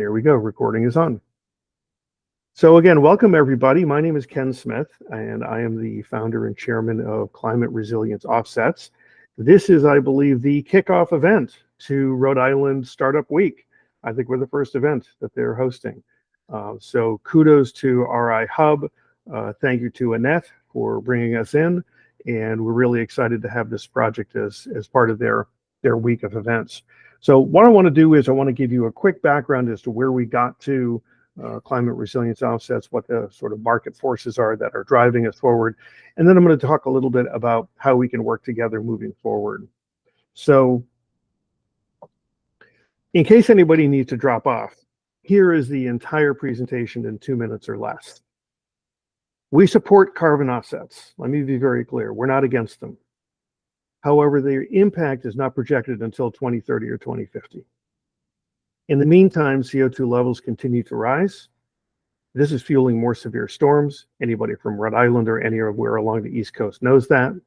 There we go. Recording is on. So again, welcome everybody. My name is Ken Smith, and I am the founder and chairman of Climate Resilience Offsets. This is, I believe, the kickoff event to Rhode Island Startup Week. I think we're the first event that they're hosting. So kudos to RI Hub. Thank you to Annette for bringing us in. And we're really excited to have this project as part of their week of events. So what I want to do is I want to give you a quick background as to where we got to climate resilience offsets, what the sort of market forces are that are driving us forward. And then I'm going to talk a little bit about how we can work together moving forward. So in case anybody needs to drop off, here is the entire presentation in 2 minutes or less. We support carbon offsets. Let me be very clear. We're not against them. However, their impact is not projected until 2030 or 2050. In the meantime, CO2 levels continue to rise. This is fueling more severe storms. Anybody from Rhode Island or anywhere along the East Coast knows that.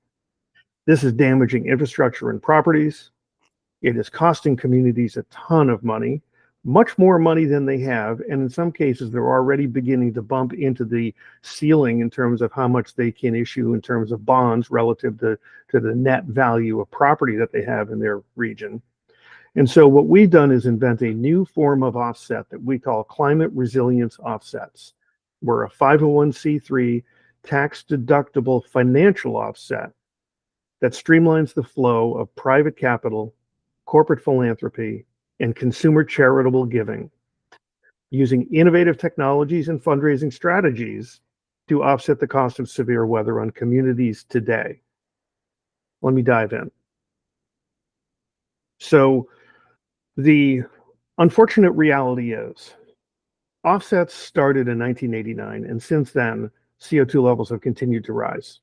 This is damaging infrastructure and properties. It is costing communities a ton of money, much more money than they have. And in some cases, they're already beginning to bump into the ceiling in terms of how much they can issue in terms of bonds relative to the net value of property that they have in their region. And so what we've done is invent a new form of offset that we call climate resilience offsets. We're a 501c3 tax-deductible financial offset that streamlines the flow of private capital, corporate philanthropy, and consumer charitable giving, using innovative technologies and fundraising strategies to offset the cost of severe weather on communities today. Let me dive in. So the unfortunate reality is offsets started in 1989, and since then, CO2 levels have continued to rise.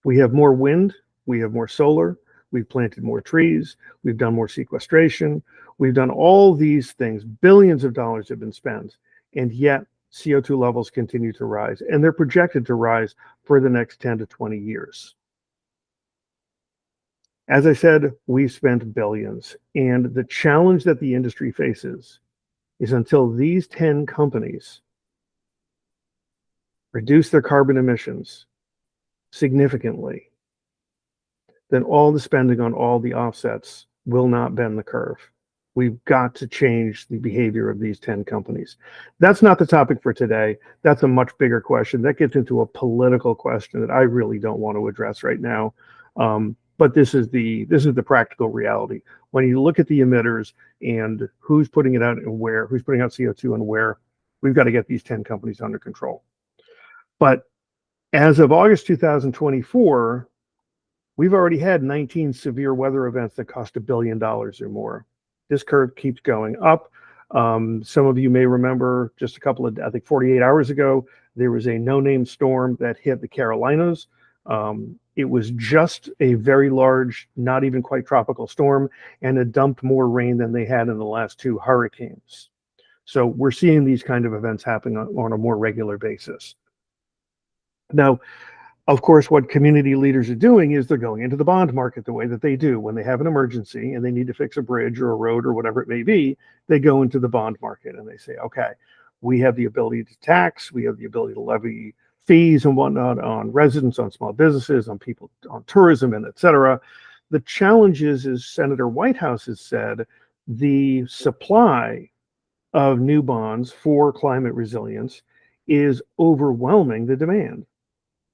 We have more wind, we have more solar, we've planted more trees, we've done more sequestration, we've done all these things, billions of dollars have been spent, and yet CO2 levels continue to rise, and they're projected to rise for the next 10 to 20 years. As I said, we've spent billions, and the challenge that the industry faces is until these 10 companies reduce their carbon emissions significantly, then all the spending on all the offsets will not bend the curve. We've got to change the behavior of these 10 companies. That's not the topic for today. That's a much bigger question. That gets into a political question that I really don't want to address right now. But this is the practical reality. When you look at the emitters and who's putting it out and where, who's putting out CO2 and where, we've got to get these 10 companies under control. But as of August 2024, we've already had 19 severe weather events that cost $1 billion or more. This curve keeps going up. Some of you may remember just a couple of, I think 48 hours ago, there was a no-name storm that hit the Carolinas. It was just a very large, not even quite tropical storm, and it dumped more rain than they had in the last 2 hurricanes. So we're seeing these kind of events happening on a more regular basis. Now, of course, what community leaders are doing is they're going into the bond market the way that they do. When they have an emergency and they need to fix a bridge or a road or whatever it may be, they go into the bond market and they say, okay, we have the ability to tax, we have the ability to levy fees and whatnot on residents, on small businesses, on people, on tourism, and et cetera. The challenge is, as Senator Whitehouse has said, the supply of new bonds for climate resilience is overwhelming the demand.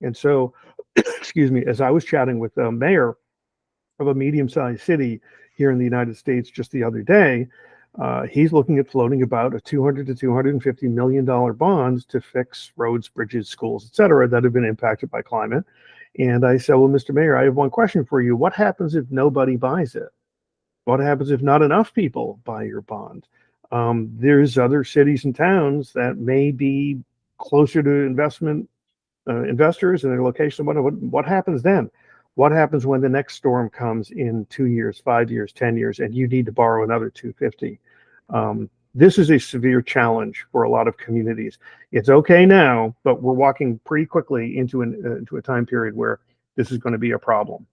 And so, excuse me, as I was chatting with the mayor of a medium-sized city here in the United States just the other day, he's looking at floating about a $200 to $250 million bonds to fix roads, bridges, schools, et cetera, that have been impacted by climate. And I said, well, Mr. Mayor, I have one question for you. What happens if nobody buys it? What happens if not enough people buy your bond? There's other cities and towns that may be closer to investors and their location. What happens then? What happens when the next storm comes in 2 years, 5 years, 10 years, and you need to borrow another 250? This is a severe challenge for a lot of communities. It's okay now, but we're walking pretty quickly into a time period where this is going to be a problem.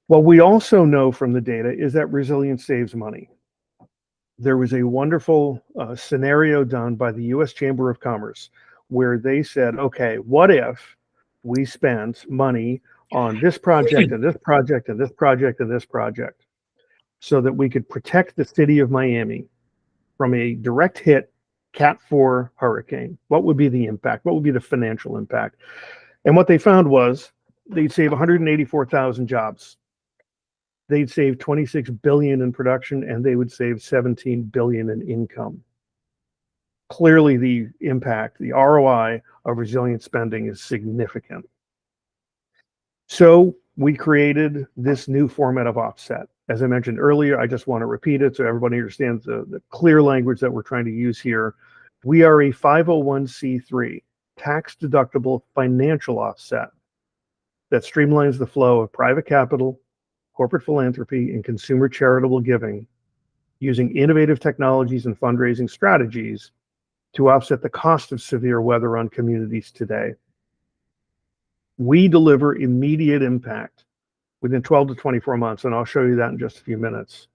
What we also know from the data is that resilience saves money. there was a wonderful scenario done by the U.S. Chamber of Commerce where they said, okay, what if we spent money on this project and this project and this project and this project so that we could protect the city of Miami from a direct hit Cat 4 hurricane? What would be the impact? What would be the financial impact? And what they found was they'd save 184,000 jobs. They'd save 26 billion in production, and they would save 17 billion in income. Clearly, the impact, the ROI of resilient spending is significant. So we created this new format of offset. As I mentioned earlier, I just want to repeat it so everybody understands the clear language that we're trying to use here. We are a 501c3 tax-deductible financial offset that streamlines the flow of private capital, corporate philanthropy, and consumer charitable giving using innovative technologies and fundraising strategies to offset the cost of severe weather on communities today. We deliver immediate impact within 12 to 24 months, and I'll show you that in just a few minutes.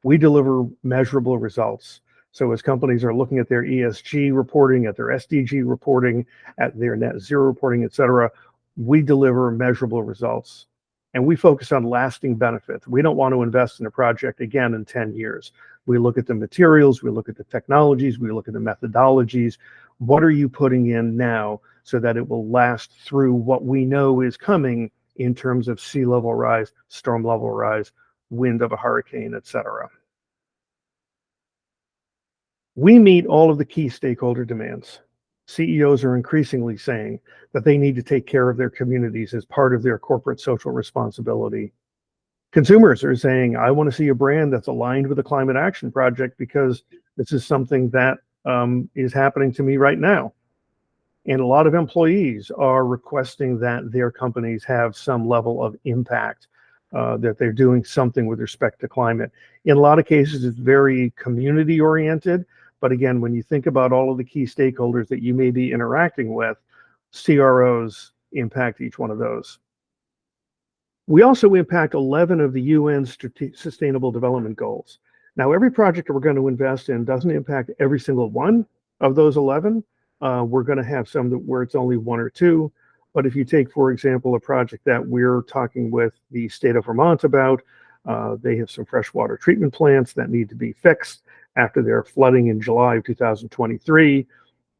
We deliver measurable results. So as companies are looking at their ESG reporting, at their SDG reporting, at their net zero reporting, et cetera, we deliver measurable results. And we focus on lasting benefits. We don't want to invest in a project again in 10 years. We look at the materials, we look at the technologies, we look at the methodologies. What are you putting in now so that it will last through what we know is coming in terms of sea level rise, storm level rise, wind of a hurricane, et cetera? We meet all of the key stakeholder demands. CEOs are increasingly saying that they need to take care of their communities as part of their corporate social responsibility. Consumers are saying, I want to see a brand that's aligned with the Climate Action Project because this is something that is happening to me right now. And a lot of employees are requesting that their companies have some level of impact, that they're doing something with respect to climate. In a lot of cases, it's very community oriented. But again, when you think about all of the key stakeholders that you may be interacting with, CROs impact each one of those. We also impact 11 of the UN Sustainable Development Goals. Now, every project that we're going to invest in doesn't impact every single one of those 11. We're going to have some where it's only one or two. But if you take, for example, a project that we're talking with the state of Vermont about, they have some freshwater treatment plants that need to be fixed after their flooding in July of 2023.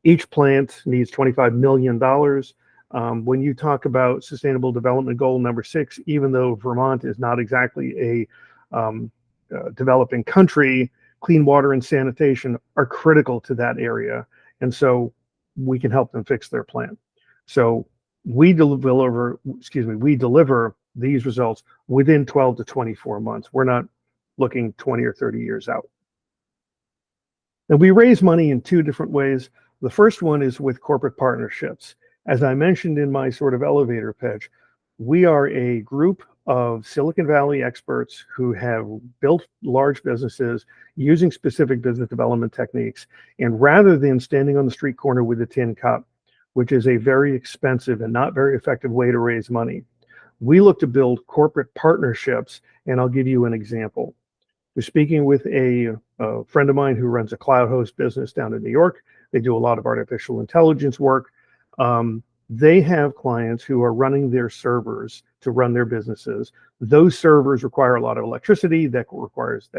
Each plant needs $25 million. When you talk about Sustainable Development Goal number 6, even though Vermont is not exactly a developing country, clean water and sanitation are critical to that area. And so we can help them fix their plant. So we deliver these results within 12 to 24 months. We're not looking 20 or 30 years out. And we raise money in two different ways. The first one is with corporate partnerships. As I mentioned in my sort of elevator pitch, we are a group of Silicon Valley experts who have built large businesses using specific business development techniques. And rather than standing on the street corner with a tin cup, which is a very expensive and not very effective way to raise money, we look to build corporate partnerships. And I'll give you an example. We're speaking with a friend of mine who runs a cloud host business down in New York. They do a lot of artificial intelligence work. They have clients who are running their servers to run their businesses. Those servers require a lot of electricity that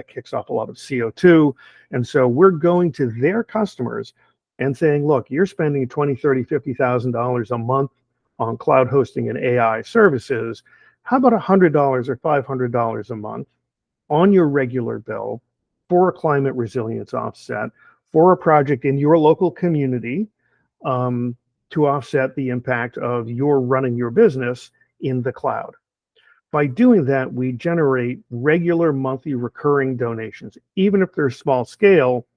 kicks off a lot of CO2. And so we're going to their customers and saying, look, you're spending $20, $30, $50,000 a month on cloud hosting and AI services. How about $100 or $500 a month on your regular bill for a climate resilience offset for a project in your local community, to offset the impact of your running your business in the cloud? By doing that, we generate regular monthly recurring donations, even if they're small scale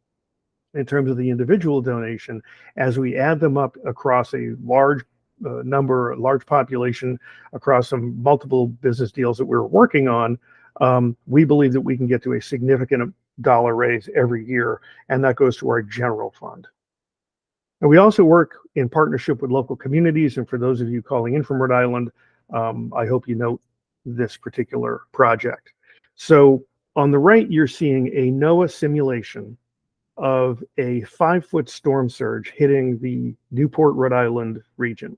in terms of the individual donation. As we add them up across a large large population, across some multiple business deals that we're working on, we believe that we can get to a significant dollar raise every year, and that goes to our general fund. And we also work in partnership with local communities. And for those of you calling in from Rhode Island, I hope you note this particular project. So On the right, you're seeing a NOAA simulation of a 5-foot storm surge hitting the Newport, Rhode Island region.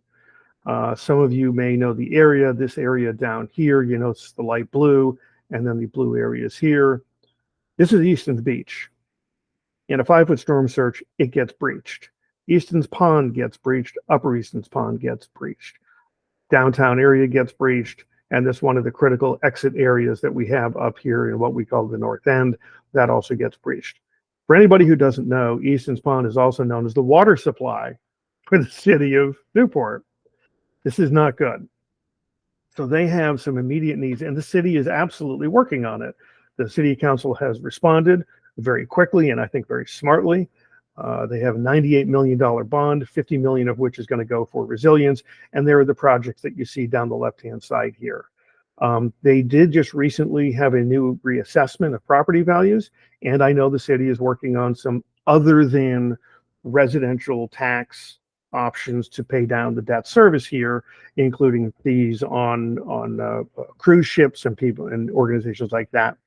Some of you may know the area. This area down here, you notice the light blue, and then the blue areas here. This is Easton's Beach. In a 5-foot storm surge, it gets breached. Easton's Pond gets breached. Upper Easton's Pond gets breached. Downtown area gets breached. And this one of the critical exit areas that we have up here in what we call the North End, that also gets breached. For anybody who doesn't know, Easton's Pond is also known as the water supply for the city of Newport. This is not good. So they have some immediate needs, and the city is absolutely working on it. The city council has responded very quickly and I think very smartly. They have a $98 million bond, $50 million of which is going to go for resilience. And there are the projects that you see down the left-hand side here. They did just recently have a new reassessment of property values. And I know the city is working on some other than residential tax options to pay down the debt service here, including fees on cruise ships and people and organizations like that.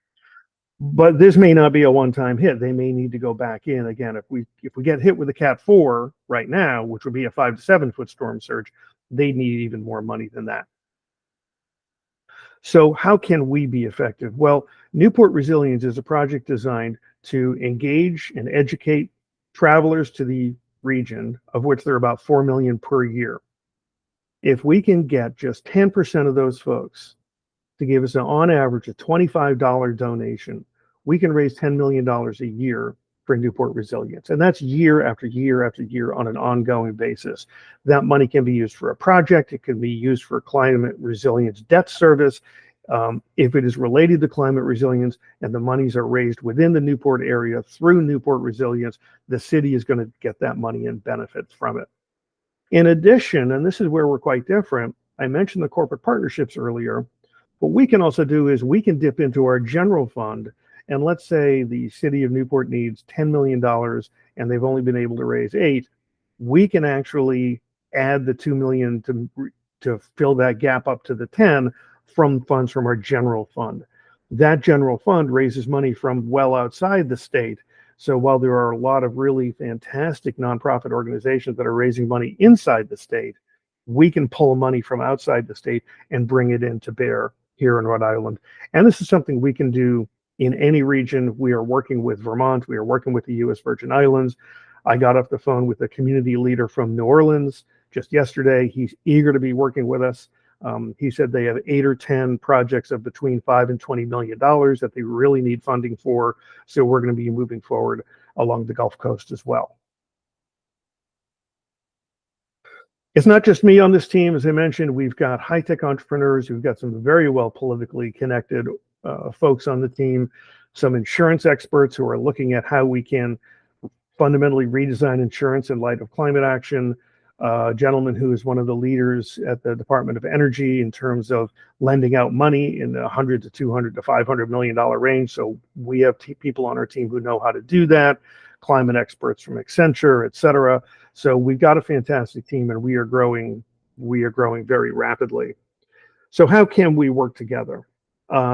But this may not be a one-time hit. They may need to go back in again. If we get hit with a Cat 4 right now, which would be a 5 to 7 foot storm surge, they need even more money than that. So how can we be effective? Well, Newport Resilience is a project designed to engage and educate travelers to the region, of which there are about 4 million per year. If we can get just 10% of those folks to give us on average a $25 donation, we can raise $10 million a year for Newport Resilience. And that's year after year after year on an ongoing basis. That money can be used for a project. It can be used for climate resilience debt service. If it is related to climate resilience and the monies are raised within the Newport area through Newport Resilience, the city is going to get that money and benefits from it. In addition, and this is where we're quite different, I mentioned the corporate partnerships earlier. What we can also do is we can dip into our general fund, and let's say the city of Newport needs $10 million and they've only been able to raise $8 million. We can actually add the $2 million to fill that gap up to the 10 from funds from our general fund. That general fund raises money from well outside the state. So while there are a lot of really fantastic nonprofit organizations that are raising money inside the state, we can pull money from outside the state and bring it in to bear here in Rhode Island. And this is something we can do in any region. We are working with Vermont. We are working with the U.S. Virgin Islands. I got off the phone with a community leader from New Orleans just yesterday. He's eager to be working with us. He said they have 8 or 10 projects of between $5 and $20 million that they really need funding for. So we're going to be moving forward along the Gulf Coast as well. It's not just me on this team. As I mentioned, we've got high-tech entrepreneurs. We've got some very well politically connected folks on the team, some insurance experts who are looking at how we can fundamentally redesign insurance in light of climate action. A gentleman who is one of the leaders at the Department of Energy in terms of lending out money in the $100 to $200 to $500 million range. So we have people on our team who know how to do that, climate experts from Accenture, et cetera. So we've got a fantastic team and we are growing very rapidly. So how can we work together?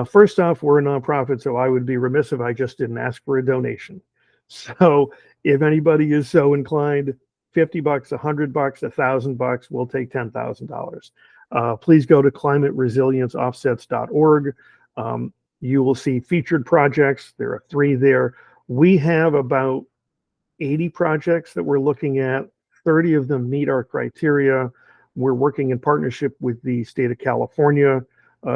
First off, we're a nonprofit, so I would be remiss if I just didn't ask for a donation. So if anybody is so inclined, $50, $100, $1,000, we'll take $10,000. Please go to climateresilienceoffsets.org. You will see featured projects. There are 3 there. We have about 80 projects that we're looking at. 30 of them meet our criteria. We're working in partnership with the state of California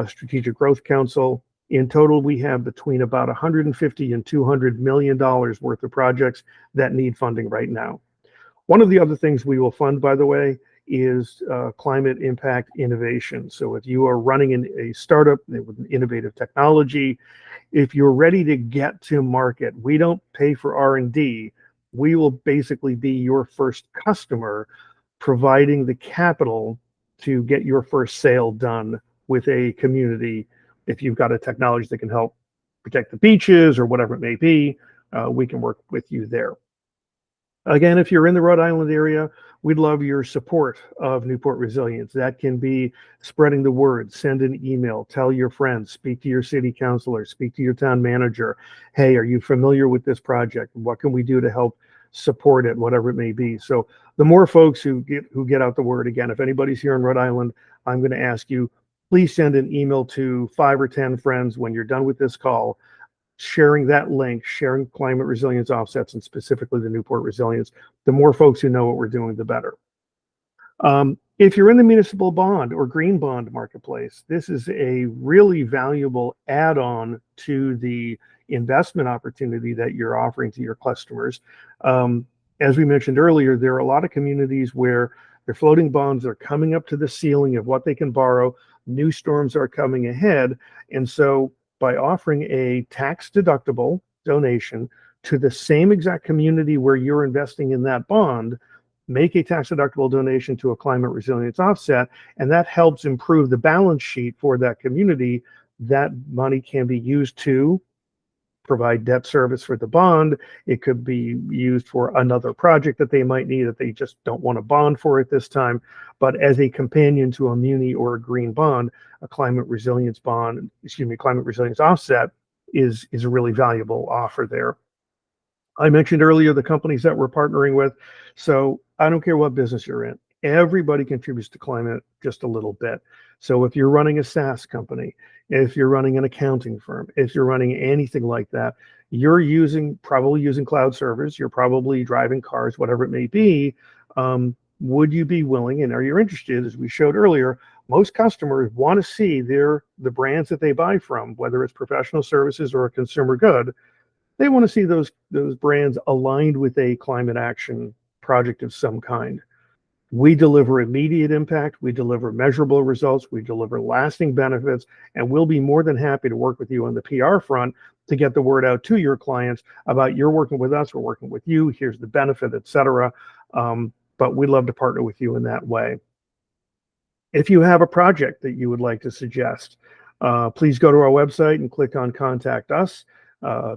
Strategic Growth Council. In total, we have between about $150 and $200 million worth of projects that need funding right now. One of the other things we will fund, by the way, is climate impact innovation. So if you are running in a startup with an innovative technology, if you're ready to get to market, we don't pay for R&D. We will basically be your first customer, providing the capital to get your first sale done with a community. If you've got a technology that can help protect the beaches or whatever it may be, we can work with you there. Again, if you're in the Rhode Island area, we'd love your support of Newport Resilience. That can be spreading the word, send an email, tell your friends, speak to your city councilor, speak to your town manager. Hey, are you familiar with this project? What can we do to help support it, whatever it may be? So the more folks who get out the word, again, if anybody's here in Rhode Island, I'm going to ask you, please send an email to 5 or 10 friends when you're done with this call, sharing that link, sharing climate resilience offsets, and specifically the Newport Resilience. The more folks who know what we're doing, the better. If you're in the municipal bond or green bond marketplace, this is a really valuable add-on to the investment opportunity that you're offering to your customers. As we mentioned earlier, there are a lot of communities where their floating bonds are coming up to the ceiling of what they can borrow. New storms are coming ahead. And so by offering a tax-deductible donation to the same exact community where you're investing in that bond, make a tax-deductible donation to a climate resilience offset, and that helps improve the balance sheet for that community. That money can be used to provide debt service for the bond. It could be used for another project that they might need that they just don't want to bond for at this time. But as a companion to a muni or a green bond, a climate resilience offset is a really valuable offer there. I mentioned earlier the companies that we're partnering with. So I don't care what business you're in. Everybody contributes to climate just a little bit. So if you're running a SaaS company, if you're running an accounting firm, if you're running anything like that, you're probably using cloud servers, you're probably driving cars, whatever it may be. Would you be willing, and are you interested, as we showed earlier, most customers want to see the brands that they buy from, whether it's professional services or a consumer good, they want to see those brands aligned with a climate action project of some kind. We deliver immediate impact, we deliver measurable results, we deliver lasting benefits, and we'll be more than happy to work with you on the PR front to get the word out to your clients about you're working with us, we're working with you, here's the benefit, etc. But we'd love to partner with you in that way. If you have a project that you would like to suggest, please go to our website and click on Contact Us.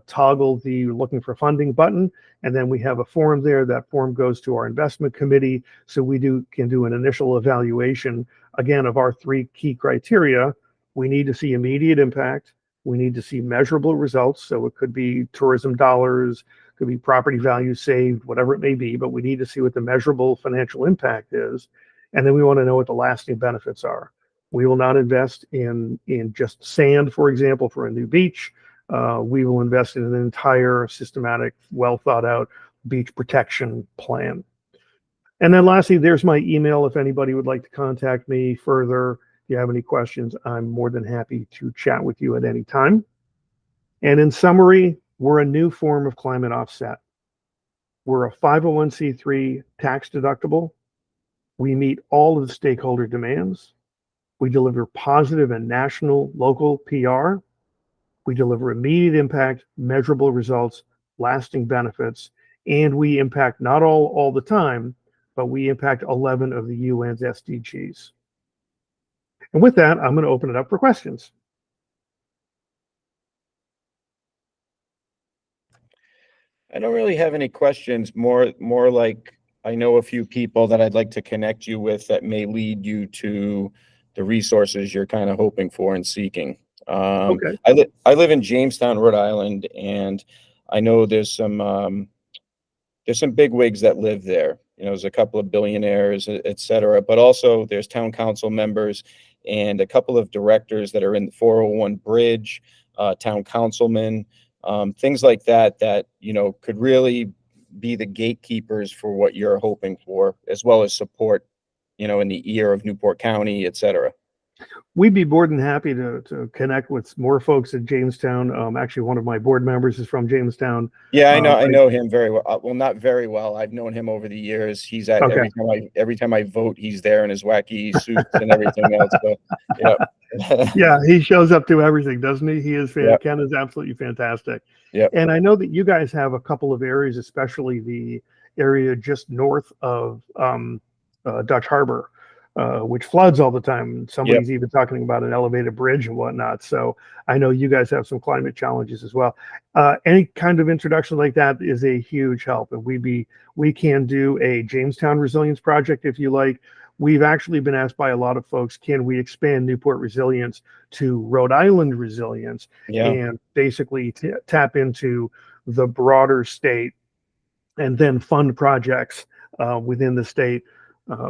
Toggle the Looking for Funding button, and then we have a form there. That form goes to our investment committee, so we can do an initial evaluation, again, of our 3 key criteria. We need to see immediate impact. We need to see measurable results, so it could be tourism dollars, could be property value saved, whatever it may be, but we need to see what the measurable financial impact is, and then we want to know what the lasting benefits are. We will not invest in just sand, for example, for a new beach. We will invest in an entire systematic, well thought out beach protection plan. And then lastly, there's my email. If anybody would like to contact me further, if you have any questions, I'm more than happy to chat with you at any time. And in summary, we're a new form of climate offset. We're a 501c3 tax deductible. We meet all of the stakeholder demands. We deliver positive and national, local PR. We deliver immediate impact, measurable results, lasting benefits, and we impact not all the time, but we impact 11 of the UN's SDGs. And with that, I'm going to open it up for questions. I don't really have any questions, more like I know a few people that I'd like to connect you with that may lead you to the resources you're kind of hoping for and seeking. Okay. I live in Jamestown, Rhode Island, and I know there's some big wigs that live there. You know, there's a couple of billionaires, et cetera, but also there's town council members and a couple of directors that are in the 401 bridge, town councilmen, things like that, you know, could really be the gatekeepers for what you're hoping for, as well as support, you know, in the ear of Newport County, et cetera. We'd be more than happy to connect with more folks at Jamestown. Actually, one of my board members is from Jamestown. Yeah, I know him very well. Well, not very well. I've known him over the years. He's at every time I vote, he's there in his wacky suits and everything else. So, yeah. Yeah, he shows up to everything, doesn't he? He is Yep. Ken is absolutely fantastic. Yeah. And I know that you guys have a couple of areas, especially the area just north of Dutch Harbor. which floods all the time. Somebody's even talking about an elevated bridge and whatnot. So I know you guys have some climate challenges as well. Any kind of introduction like that is a huge help. And we can do a Jamestown Resilience Project if you like. We've actually been asked by a lot of folks, can we expand Newport Resilience to Rhode Island Resilience and basically tap into the broader state and then fund projects within the state.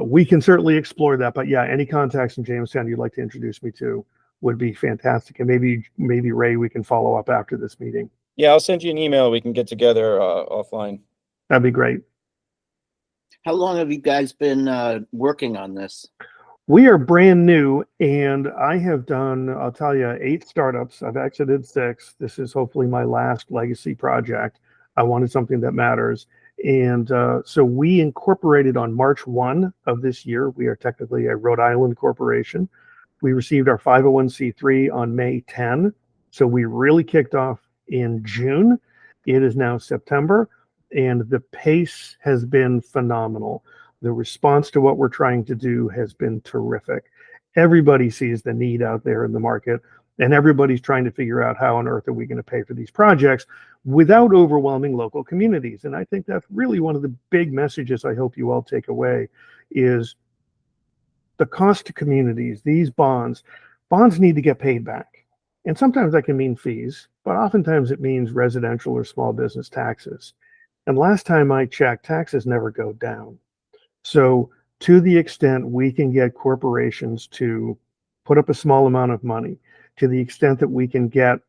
We can certainly explore that, but yeah, any contacts in Jamestown you'd like to introduce me to would be fantastic. And maybe Ray, we can follow up after this meeting. Yeah, I'll send you an email. We can get together offline. That'd be great. How long have you guys been working on this? We are brand new, and I have done, I'll tell you, 8 startups. I've exited 6. This is hopefully my last legacy project. I wanted something that matters. And so we incorporated on March 1 of this year. We are technically a Rhode Island corporation. We received our 501c3 on May 10. So we really kicked off in June. It is now September, and the pace has been phenomenal. The response to what we're trying to do has been terrific. Everybody sees the need out there in the market, and everybody's trying to figure out how on earth are we going to pay for these projects without overwhelming local communities. And I think that's really one of the big messages I hope you all take away is the cost to communities. These bonds need to get paid back. And sometimes that can mean fees, but oftentimes it means residential or small business taxes. And last time I checked, taxes never go down. So to the extent we can get corporations to put up a small amount of money, to the extent that we can get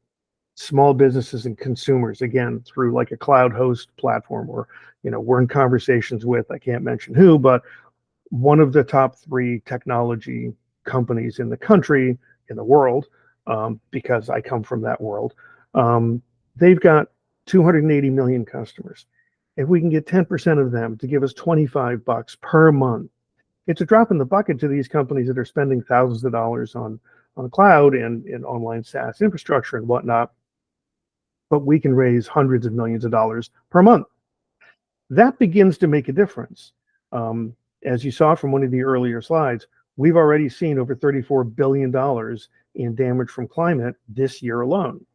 small businesses and consumers, again, through like a cloud host platform, or, we're in conversations with, I can't mention who, but one of the top 3 technology companies in the country, in the world, because I come from that world, they've got 280 million customers. If we can get 10% of them to give us $25 per month, it's a drop in the bucket to these companies that are spending thousands of dollars on cloud and online SaaS infrastructure and whatnot. But we can raise hundreds of millions of dollars per month. That begins to make a difference. As you saw from one of the earlier slides, we've already seen over $34 billion in damage from climate this year alone.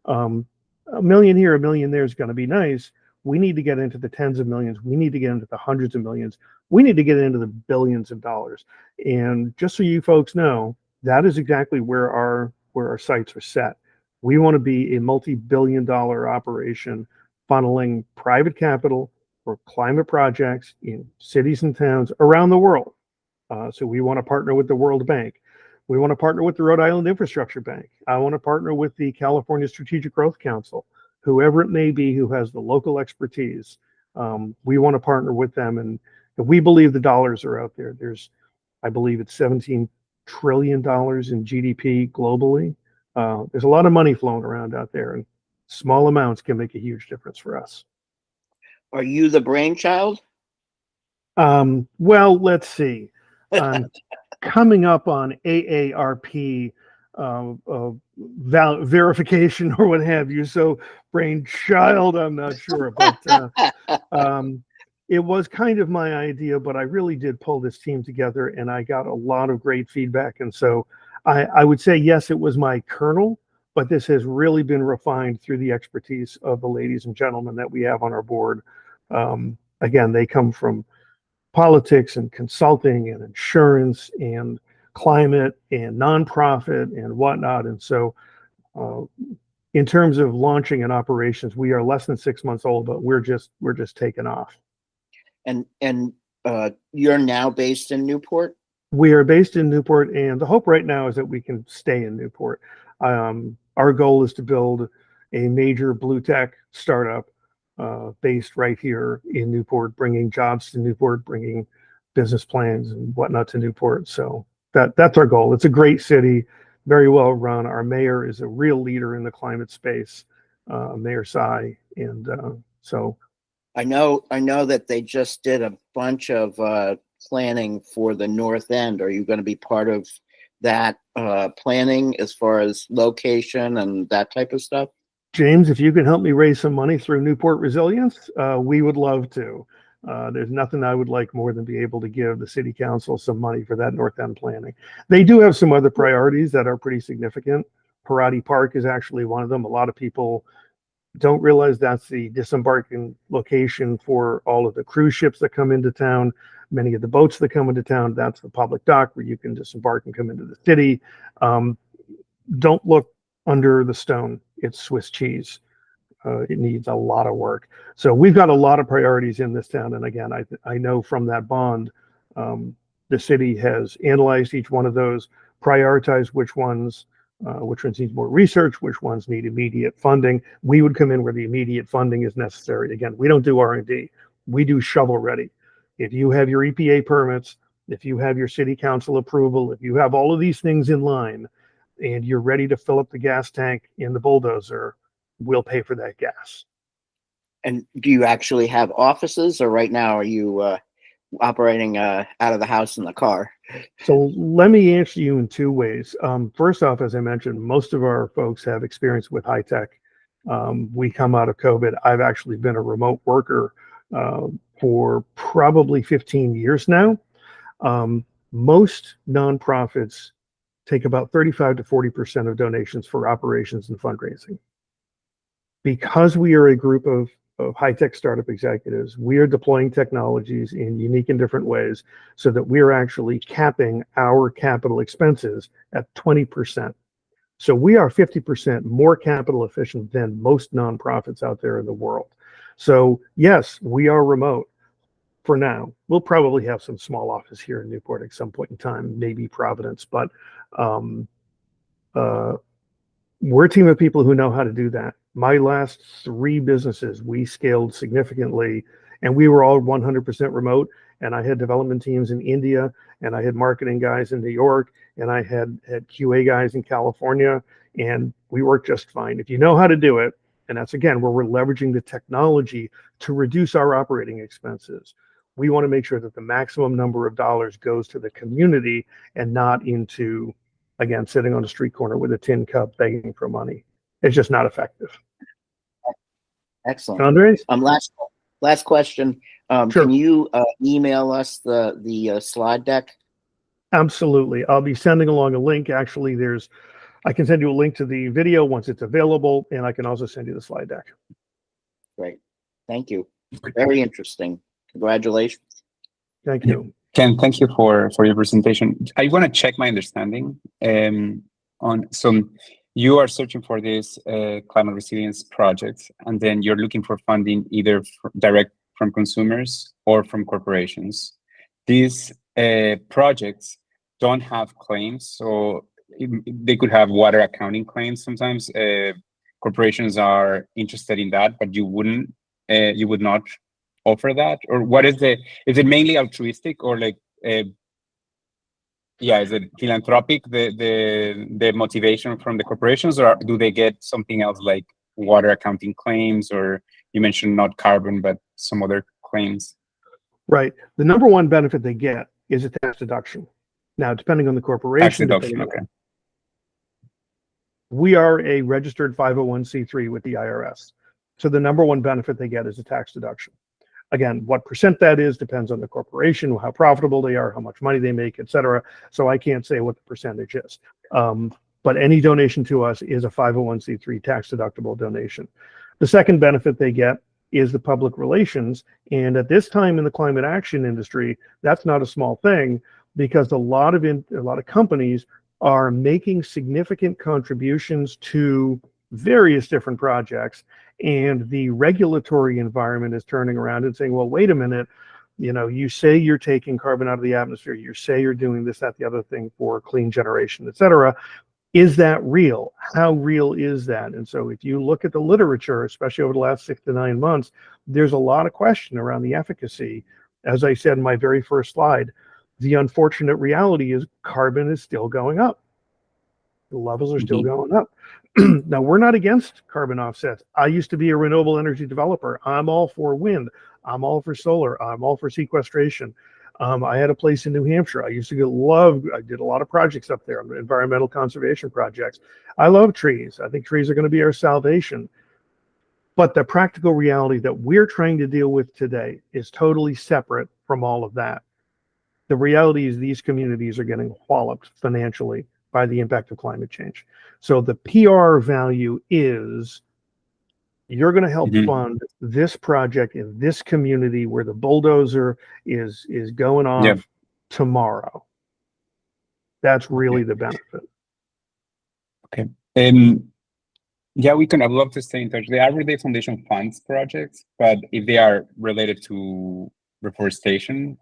A million here, a million there is going to be nice. We need to get into the tens of millions. We need to get into the hundreds of millions. We need to get into the billions of dollars. And just so you folks know, that is exactly where our sights are set. We want to be a multi-billion-dollar operation funneling private capital for climate projects in cities and towns around the world. So we want to partner with the World Bank. We want to partner with the Rhode Island Infrastructure Bank. I want to partner with the California Strategic Growth Council. Whoever it may be who has the local expertise, we want to partner with them. And we believe the dollars are out there. I believe it's $17 trillion in GDP globally. There's a lot of money flowing around out there, and small amounts can make a huge difference for us. Are you the brainchild? Well, let's see. Coming up on AARP verification or what have you. So brainchild, I'm not sure, but it was kind of my idea, but I really did pull this team together and I got a lot of great feedback. And so I would say, yes, it was my kernel, but this has really been refined through the expertise of the ladies and gentlemen that we have on our board. Again, they come from politics and consulting and insurance and climate and nonprofit and whatnot. And so in terms of launching and operations, we are less than 6 months old, but we're just taking off. And you're now based in Newport? We are based in Newport, and the hope right now is that we can stay in Newport. Our goal is to build a major blue tech startup based right here in Newport, bringing jobs to Newport, bringing business plans and whatnot to Newport. So that's our goal. It's a great city, very well run. Our mayor is a real leader in the climate space, Mayor Tsai, and so. I know that they just did a bunch of planning for the North End. Are you going to be part of that planning as far as location and that type of stuff? James, if you can help me raise some money through Newport Resilience, we would love to. There's nothing I would like more than be able to give the city council some money for that North End planning. They do have some other priorities that are pretty significant. Parati Park is actually one of them. A lot of people don't realize that's the disembarking location for all of the cruise ships that come into town. Many of the boats that come into town, that's the public dock where you can disembark and come into the city. Don't look under the stone. It's Swiss cheese. It needs a lot of work. So we've got a lot of priorities in this town. And again, I know from that bond, the city has analyzed each one of those, prioritized which ones need more research, which ones need immediate funding. We would come in where the immediate funding is necessary. Again, we don't do R&D. We do shovel ready. If you have your EPA permits, if you have your city council approval, if you have all of these things in line and you're ready to fill up the gas tank in the bulldozer, we'll pay for that gas. And do you actually have offices, or right now are you operating out of the house in the car? So let me answer you in two ways. First off, as I mentioned, most of our folks have experience with high tech. We come out of COVID. I've actually been a remote worker for probably 15 years now. Most nonprofits take about 35 to 40% of donations for operations and fundraising. Because we are a group of high-tech startup executives, we are deploying technologies in unique and different ways so that we're actually capping our capital expenses at 20%. So we are 50% more capital efficient than most nonprofits out there in the world. So yes, we are remote for now. We'll probably have some small office here in Newport at some point in time, maybe Providence, but we're a team of people who know how to do that. My last 3 businesses, we scaled significantly, and we were all 100% remote. And I had development teams in India, and I had marketing guys in New York, and I had QA guys in California, and we worked just fine. If you know how to do it, and that's again where we're leveraging the technology to reduce our operating expenses. We want to make sure that the maximum number of dollars goes to the community and not into, again, sitting on a street corner with a tin cup begging for money. It's just not effective. Excellent. Andres? Last question. Sure. Can you email us the slide deck? Absolutely. I'll be sending along a link. Actually, I can send you a link to the video once it's available, and I can also send you the slide deck. Great. Thank you. Very interesting. Congratulations. Thank you. Ken, thank you for your presentation. I want to check my understanding on some. You are searching for this climate resilience project, and then you're looking for funding either direct from consumers or from corporations. These projects don't have claims, so they could have water accounting claims. Sometimes corporations are interested in that, but you would not offer that? Or what is is it mainly altruistic, or like is it philanthropic, the motivation from the corporations, or do they get something else like water accounting claims, or you mentioned not carbon, but some other claims? Right. The number one benefit they get is a tax deduction. Now, depending on the corporation, Tax deduction, okay. We are a registered 501c3 with the IRS. So the number one benefit they get is a tax deduction. Again, what percent that is depends on the corporation, how profitable they are, how much money they make, et cetera. So I can't say what the percentage is. But any donation to us is a 501c3 tax deductible donation. The second benefit they get is the public relations. And at this time in the climate action industry, that's not a small thing, because a lot of companies are making significant contributions to various different projects, and the regulatory environment is turning around and saying, well, wait a minute, you say you're taking carbon out of the atmosphere, you say you're doing this, that, the other thing for clean generation, et cetera. Is that real? How real is that? And so if you look at the literature, especially over the last 6 to 9 months, there's a lot of question around the efficacy. As I said in my very first slide, the unfortunate reality is carbon is still going up. The levels are still going up. Now, we're not against carbon offsets. I used to be a renewable energy developer. I'm all for wind. I'm all for solar. I'm all for sequestration. I had a place in New Hampshire. I used to I did a lot of projects up there, environmental conservation projects. I love trees. I think trees are going to be our salvation. But the practical reality that we're trying to deal with today is totally separate from all of that. The reality is these communities are getting walloped financially by the impact of climate change. So the PR value is you're going to help Mhm. fund this project in this community where the bulldozer is going off Yeah. tomorrow. That's really the benefit. Okay. Yeah, I'd love to stay in touch. The Arbor Day Foundation funds projects, but if they are related to reforestation,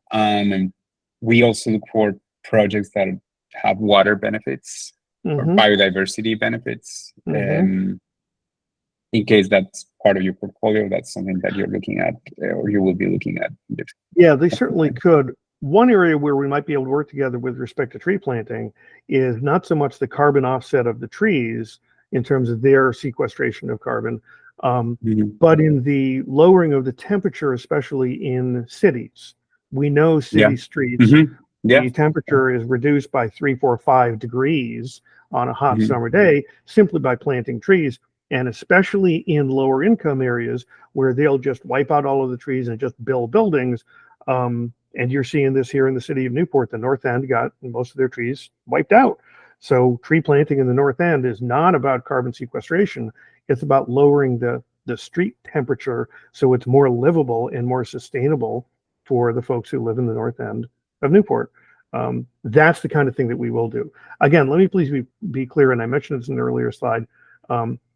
we also look for projects that have water benefits or Mhm. biodiversity benefits. Mhm. In case that's part of your portfolio, that's something that you're looking at or you will be looking at. Yeah, they certainly could. One area where we might be able to work together with respect to tree planting is not so much the carbon offset of the trees in terms of their sequestration of carbon, Mhm. but in the lowering of the temperature, especially in cities. We know city Yeah. streets, Mhm. Yeah. the temperature is reduced by 3, 4, 5 degrees on a hot Mhm. summer day simply by planting trees. And especially in lower income areas where they'll just wipe out all of the trees and just build buildings. And you're seeing this here in the city of Newport. The North End got most of their trees wiped out. So tree planting in the North End is not about carbon sequestration. It's about lowering the street temperature so it's more livable and more sustainable for the folks who live in the North End of Newport. That's the kind of thing that we will do. Again, let me please be clear, and I mentioned this in an earlier slide.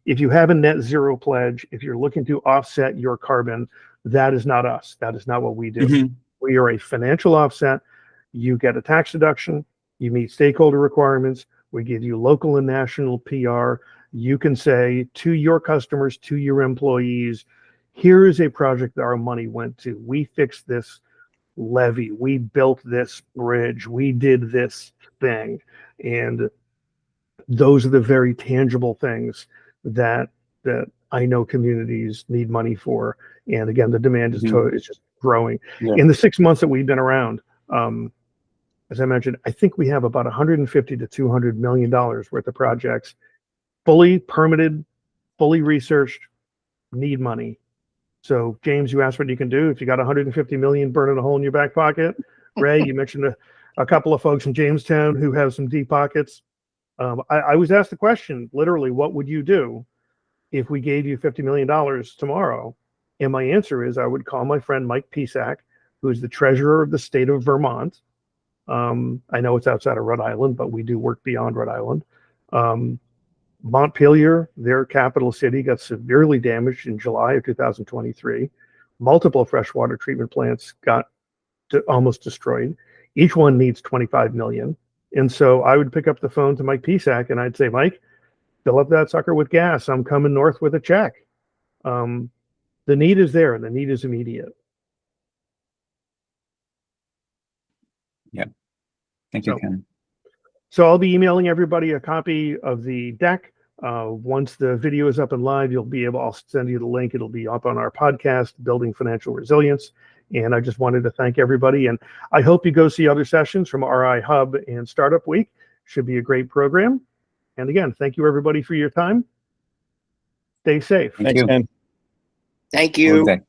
If you have a net zero pledge, if you're looking to offset your carbon, that is not us. That is not what we do. Mhm. We are a financial offset. You get a tax deduction. You meet stakeholder requirements. We give you local and national PR. You can say to your customers, to your employees, here is a project that our money went to. We fixed this levee. We built this bridge. We did this thing. And those are the very tangible things that I know communities need money for. And again, the demand is is just growing. Yeah. In the 6 months that we've been around, as I mentioned, I think we have about 150 to 200 million dollars worth of projects, fully permitted, fully researched, need money. So James, you asked what you can do if you got 150 million burning a hole in your back pocket. Ray, you mentioned a couple of folks in Jamestown who have some deep pockets. I was asked the question, literally, what would you do if we gave you $50 million tomorrow? And my answer is I would call my friend Mike Pisak, who's the treasurer of the state of Vermont. I know it's outside of Rhode Island, but we do work beyond Rhode Island. Montpelier, their capital city, got severely damaged in July of 2023. Multiple freshwater treatment plants got almost destroyed. Each one needs 25 million. And so I would pick up the phone to Mike Pisak and I'd say, Mike, fill up that sucker with gas. I'm coming north with a check. The need is there and the need is immediate. Yeah. Thank you, So, Ken. so I'll be emailing everybody a copy of the deck. Once the video is up and live, I'll send you the link. It'll be up on our podcast, Building Financial Resilience. And I just wanted to thank everybody. And I hope you go see other sessions from RI Hub and Startup Week. Should be a great program. And again, thank you everybody for your time. Stay safe. Thank Thanks, you. Ken. Thank Good you. day.